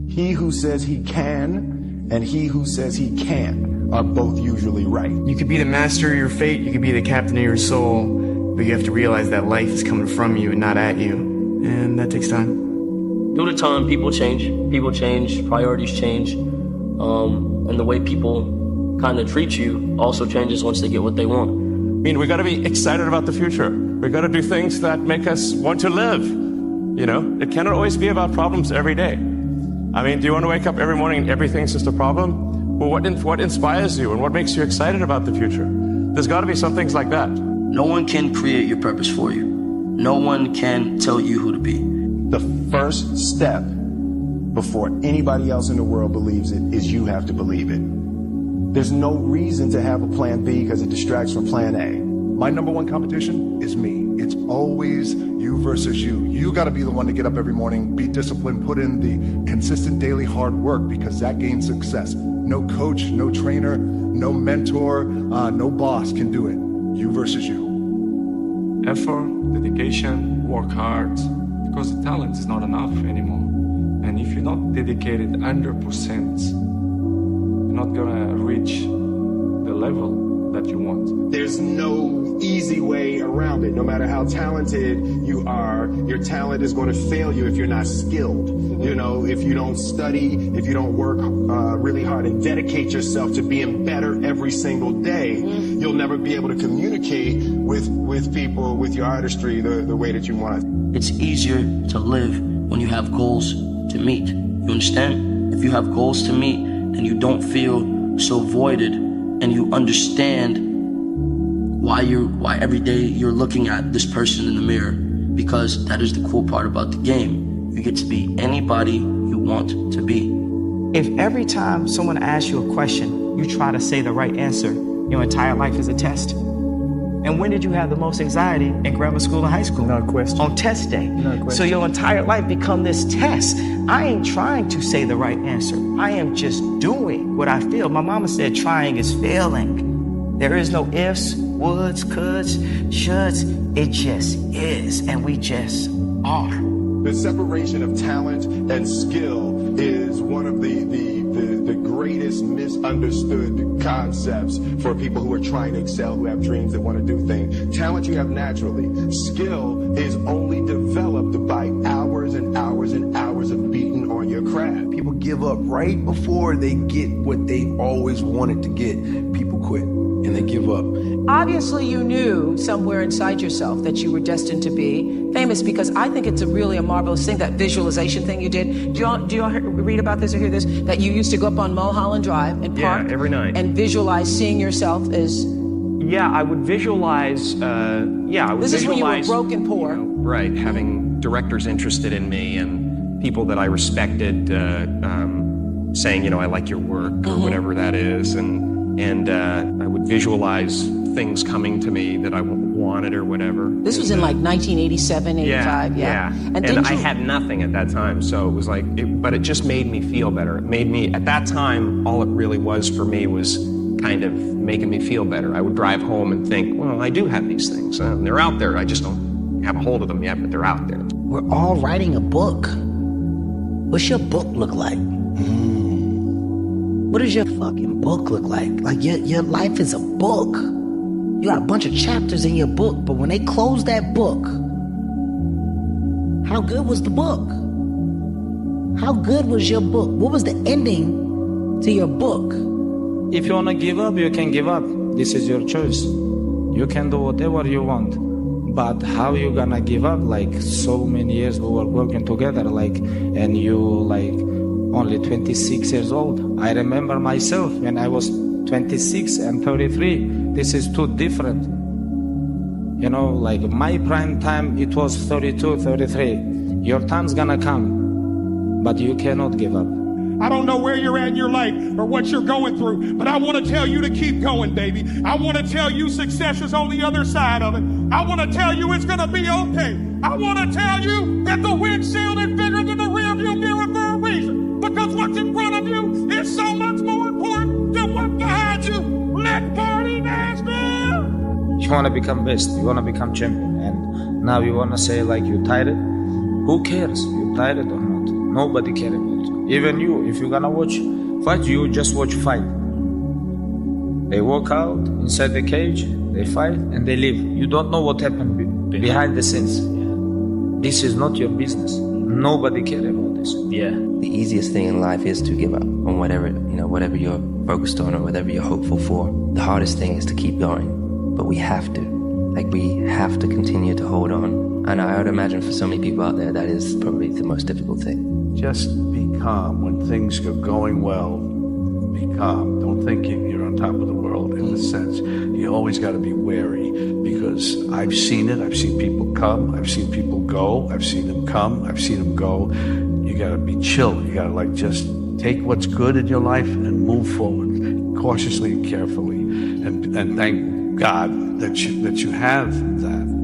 He who says he can and he who says he can't are both usually right. You could be the master of your fate, you could be the captain of your soul, but you have to realize that life is coming from you and not at you, and that takes time. Due to time, people change, priorities change, and the way people kind of treat you also changes once they get what they want. I mean, we got to be excited about the future. We got to do things that make us want to live. You know, it cannot always be about problems every day. I mean, do you want to wake up every morning and everything's just a problem? Well, what inspires you and what makes you excited about the future? There's got to be some things like that. No one can create your purpose for you. No one can tell you who to be. The first step before anybody else in the world believes it is you have to believe it. There's no reason to have a plan B because it distracts from plan A. My number one competition is me. It's always you versus you. You got to be the one to get up every morning, be disciplined, put in the consistent daily hard work because that gains success. No coach, no trainer, no mentor, no boss can do it. You versus you. Effort, dedication, work hard, because the talent is not enough anymore. And if you're not dedicated 100%, you're not gonna reach the level that you want. There's no easy way around it. No matter how talented you are, your talent is going to fail you if you're not skilled. You know, if you don't study, if you don't work really hard and dedicate yourself to being better every single day, you'll never be able to communicate with people, with your artistry, the way that you want. It's easier to live when you have goals to meet. You understand? If you have goals to meet and you don't feel so voided and you understand why every day you're looking at this person in the mirror, because that is the cool part about the game. You get to be anybody you want to be. If every time someone asks you a question, you try to say the right answer, your entire life is a test. And when did you have the most anxiety? In grammar school and high school? No question. On test day. No question. So your entire life become this test. I ain't trying to say the right answer. I am just doing what I feel. My mama said trying is failing. There is no ifs, woulds, coulds, shoulds. It just is, and we just are. The separation of talent and skill is one of the greatest misunderstood concepts for people who are trying to excel, who have dreams that want to do things. Talent you have naturally. Skill is only developed by hours and hours and hours of beating on your craft. People give up right before they get what they always wanted to get. People quit and they give up. Obviously, you knew somewhere inside yourself that you were destined to be famous, because I think it's really a marvelous thing, that visualization thing you did. Do you all read about this or hear this? That you used to go up on Mulholland Drive and park every night and visualize seeing yourself as... Yeah, I would visualize, This is when you were broke and poor. You know, right, having directors interested in me and people that I respected saying, you know, I like your work or whatever that is. And I would visualize things coming to me that I wanted or whatever. This was in like 1987, 85, yeah. And I had nothing at that time, so it was like, but it just made me feel better. It made me, at that time, all it really was for me was kind of making me feel better. I would drive home and think, well, I do have these things. They're out there. I just don't have a hold of them yet, but they're out there. We're all writing a book. What's your book look like? What does your fucking book look like? Like your life is a book. You got a bunch of chapters in your book, but when they close that book, how good was the book? How good was your book? What was the ending to your book? If you want to give up, you can give up. This is your choice. You can do whatever you want. But how you gonna give up? Like, so many years we were working together, like, and you like only 26 years old. I remember myself when I was 26 and 33. This is too different. You know, like my prime time, it was 32, 33. Your time's gonna come, but you cannot give up. I don't know where you're at in your life or what you're going through, but I want to tell you to keep going, baby. I want to tell you success is on the other side of it. I want to tell you it's going to be okay. I want to tell you that the windshield is bigger than the rearview mirror for a reason, because what's in front of you is so much more important than what's behind you. Let's party, Nashville! You want to become best. You want to become champion. And now you want to say like you tired. Who cares? You tired or not? Nobody cares about you. Even you, if you're gonna watch fight, you just watch fight. They walk out inside the cage, they fight, and they leave. You don't know what happened behind the scenes. This is not your business. Nobody cares about this. Yeah. The easiest thing in life is to give up on whatever you're focused on or whatever you're hopeful for. The hardest thing is to keep going. But we have to. We have to continue to hold on. And I would imagine for so many people out there, that is probably the most difficult thing. Just be calm when things are going well. Be calm. Don't think you're on top of the world in the sense. You always got to be wary because I've seen it. I've seen people come. I've seen people go. I've seen them come. I've seen them go. You got to be chill. You got to just take what's good in your life and move forward cautiously and carefully. And thank God that you have that.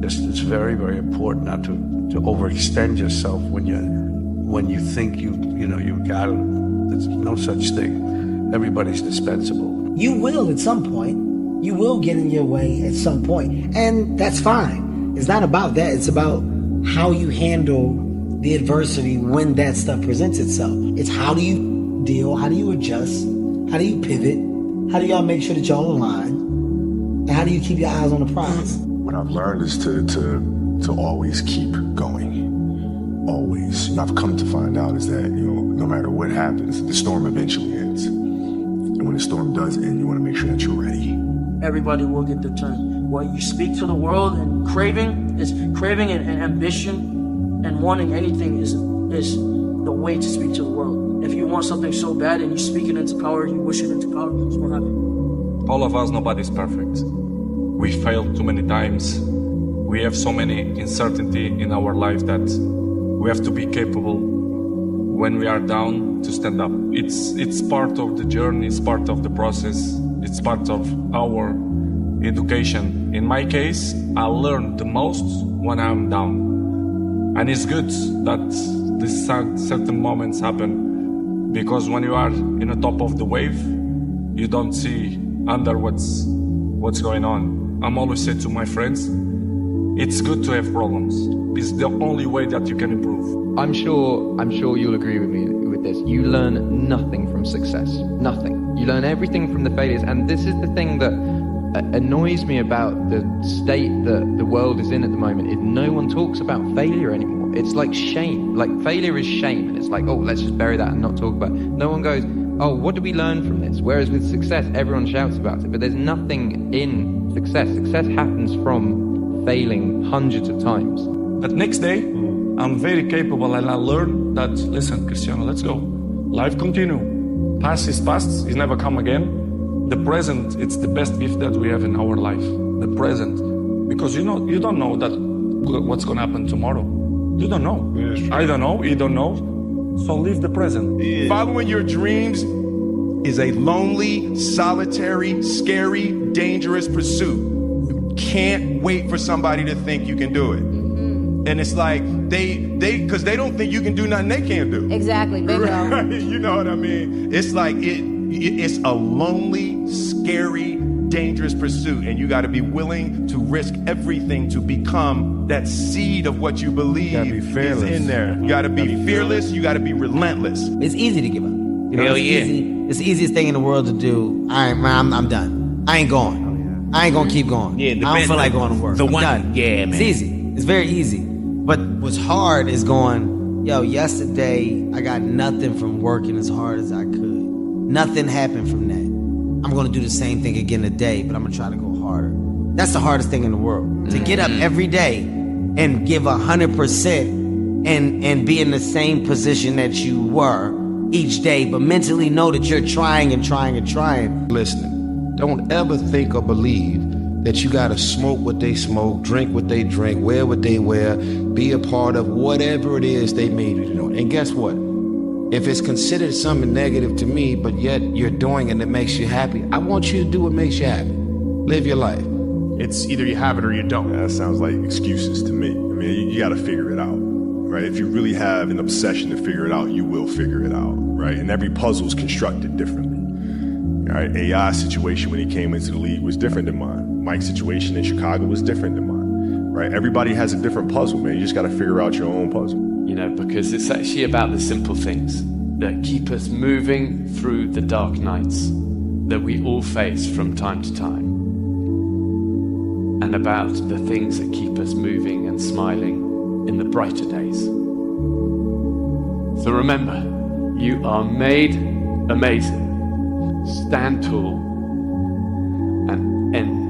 It's very, very important not to overextend yourself when you think you got it. There's no such thing. Everybody's dispensable. You will at some point. You will get in your way at some point. And that's fine. It's not about that. It's about how you handle the adversity when that stuff presents itself. It's how do you deal? How do you adjust? How do you pivot? How do y'all make sure that y'all align? And how do you keep your eyes on the prize? What I've learned is to always keep going. Always. And I've come to find out is that, no matter what happens, the storm eventually ends. And when the storm does end, you want to make sure that you're ready. Everybody will get their turn. What you speak to the world and craving and ambition and wanting anything is the way to speak to the world. If you want something so bad and you speak it into power, you wish it into power, it's what happens. All of us, nobody's perfect. We failed too many times. We have so many uncertainty in our life that we have to be capable when we are down to stand up. It's part of the journey, it's part of the process, it's part of our education. In my case, I learned the most when I'm down. And it's good that these certain moments happen because when you are in the top of the wave, you don't see under what's going on. I'm always say to my friends, it's good to have problems. It's the only way that you can improve. I'm sure you'll agree with me with this. You learn nothing from success. Nothing. You learn everything from the failures. And this is the thing that annoys me about the state that the world is in at the moment, is no one talks about failure anymore. It's like shame. Like failure is shame. And it's like, oh, let's just bury that and not talk about it. No one goes, oh, what do we learn from this? Whereas with success, everyone shouts about it. But there's nothing in success. Success happens from failing hundreds of times. But next day, I'm very capable and I learned that, listen, Cristiano, let's go. Life continue. Past is past, it's never come again. The present, it's the best gift that we have in our life. The present. Because you don't know that what's going to happen tomorrow. You don't know. I don't know, you don't know. So live the present. Yeah. Following your dreams is a lonely, solitary, scary, dangerous pursuit. You can't wait for somebody to think you can do it. And it's like because they don't think you can do nothing they can't do. Exactly, bingo. Right? You know what I mean? It's like it's a lonely, scary, dangerous pursuit, and you got to be willing to risk everything to become that seed of what you believe is in there. You got to be fearless. You got to be relentless. It's easy to give up. Hell yeah. It's the easiest thing in the world to do. I'm done. I ain't going. I ain't gonna keep going. Yeah, I don't feel like going to work. The I'm one, done. yeah, man. It's easy. It's very easy. But what's hard is going, yesterday I got nothing from working as hard as I could. Nothing happened from that. I'm going to do the same thing again today, but I'm going to try to go harder. That's the hardest thing in the world. To get up every day and give 100% and be in the same position that you were each day, but mentally know that you're trying and trying and trying. Listening. Don't ever think or believe that you gotta smoke what they smoke, drink what they drink, wear what they wear, be a part of whatever it is they made you to do. And guess what? If it's considered something negative to me, but yet you're doing it and it makes you happy, I want you to do what makes you happy. Live your life. It's either you have it or you don't. That sounds like excuses to me. I mean, you gotta figure it out, right? If you really have an obsession to figure it out, you will figure it out, right? And every puzzle is constructed differently. All right, AI's situation when he came into the league was different than mine. Mike's situation in Chicago was different than mine, right? Everybody has a different puzzle, man. You just got to figure out your own puzzle. Because it's actually about the simple things. that keep us moving through the dark nights that we all face from time to time, and about the things that keep us moving and smiling in the brighter days. So remember, you are made amazing. Stand tall and end